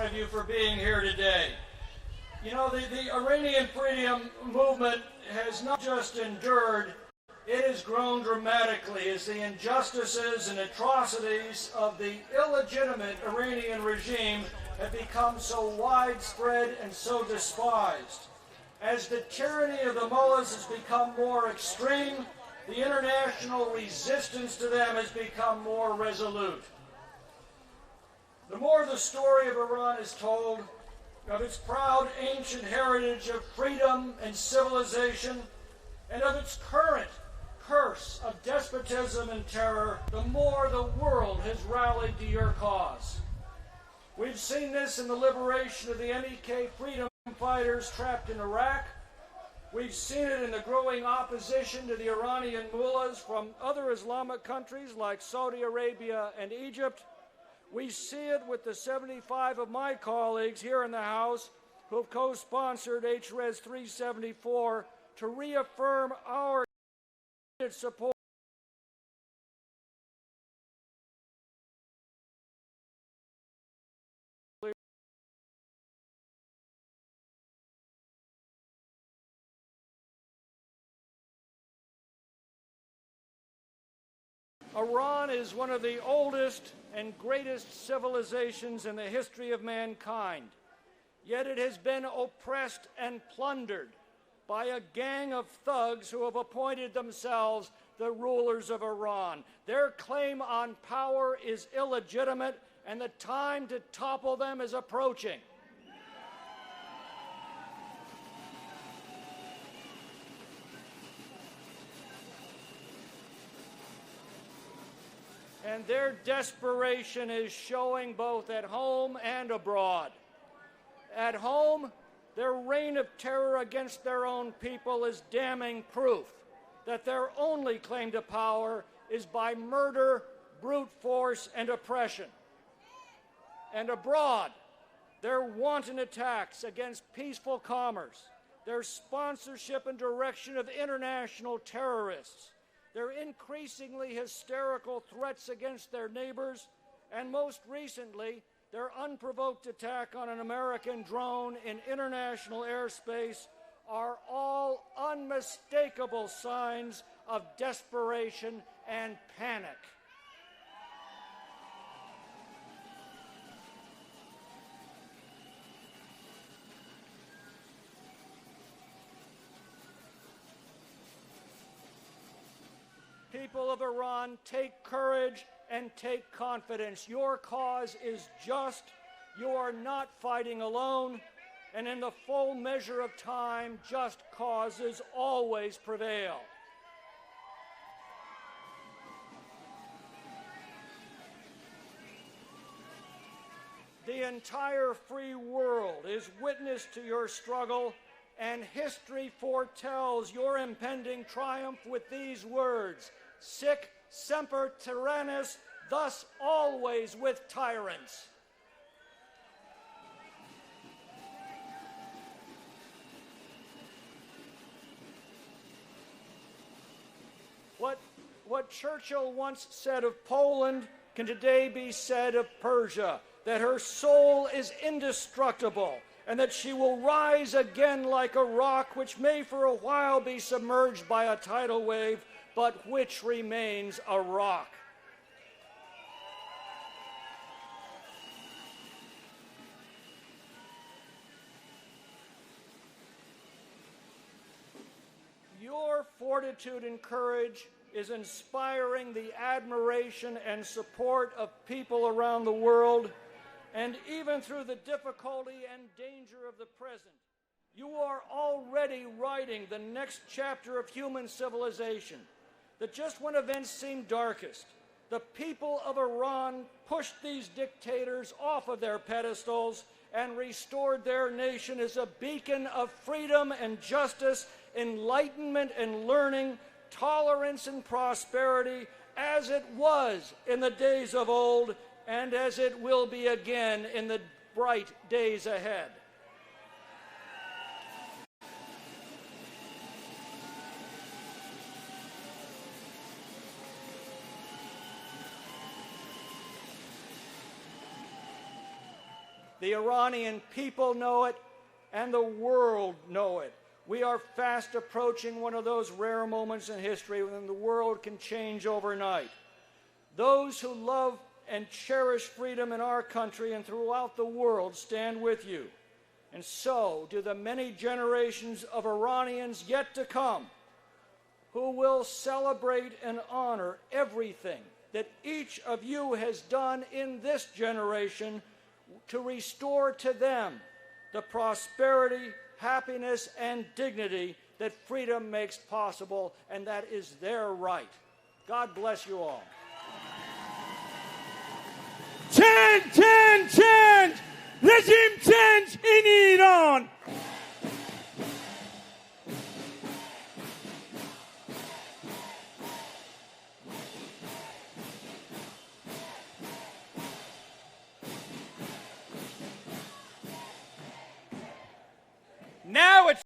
one of you for being here today. You know, the Iranian freedom movement has not just endured, it has grown dramatically as the injustices and atrocities of the illegitimate Iranian regime have become so widespread and so despised. As the tyranny of the mullahs has become more extreme, the international resistance to them has become more resolute. The more the story of Iran is told, of its proud ancient heritage of freedom and civilization, and of its current curse of despotism and terror, the more the world has rallied to your cause. We've seen this in the liberation of the MEK freedom fighters trapped in Iraq. We've seen it in the growing opposition to the Iranian mullahs from other Islamic countries like Saudi Arabia and Egypt. We see it with the 75 of my colleagues here in the House who have co-sponsored HRES 374 to reaffirm our support. Iran is one of the oldest and greatest civilizations in the history of mankind, yet it has been oppressed and plundered by a gang of thugs who have appointed themselves the rulers of Iran. Their claim on power is illegitimate, and the time to topple them is approaching. And their desperation is showing both at home and abroad. At home, their reign of terror against their own people is damning proof that their only claim to power is by murder, brute force, and oppression. And abroad, their wanton attacks against peaceful commerce, their sponsorship and direction of international terrorists, their increasingly hysterical threats against their neighbors, and most recently, their unprovoked attack on an American drone in international airspace are all unmistakable signs of desperation and panic. People of Iran, take courage and take confidence. Your cause is just. You are not fighting alone. And in the full measure of time, just causes always prevail. The entire free world is witness to your struggle, and history foretells your impending triumph with these words: sic semper tyrannis, thus always with tyrants. What Churchill once said of Poland can today be said of Persia, that her soul is indestructible, and that she will rise again like a rock which may for a while be submerged by a tidal wave, but which remains a rock. Your fortitude and courage is inspiring the admiration and support of people around the world, and even through the difficulty and danger of the present, you are already writing the next chapter of human civilization. That just when events seemed darkest, the people of Iran pushed these dictators off of their pedestals and restored their nation as a beacon of freedom and justice, enlightenment and learning, tolerance and prosperity, as it was in the days of old and as it will be again in the bright days ahead. The Iranian people know it, and the world know it. We are fast approaching one of those rare moments in history when the world can change overnight. Those who love and cherish freedom in our country and throughout the world stand with you. And so do the many generations of Iranians yet to come, who will celebrate and honor everything that each of you has done in this generation to restore to them the prosperity, happiness, and dignity that freedom makes possible, and that is their right. God bless you all. Change, change, change! Regime change in Iran! Now it's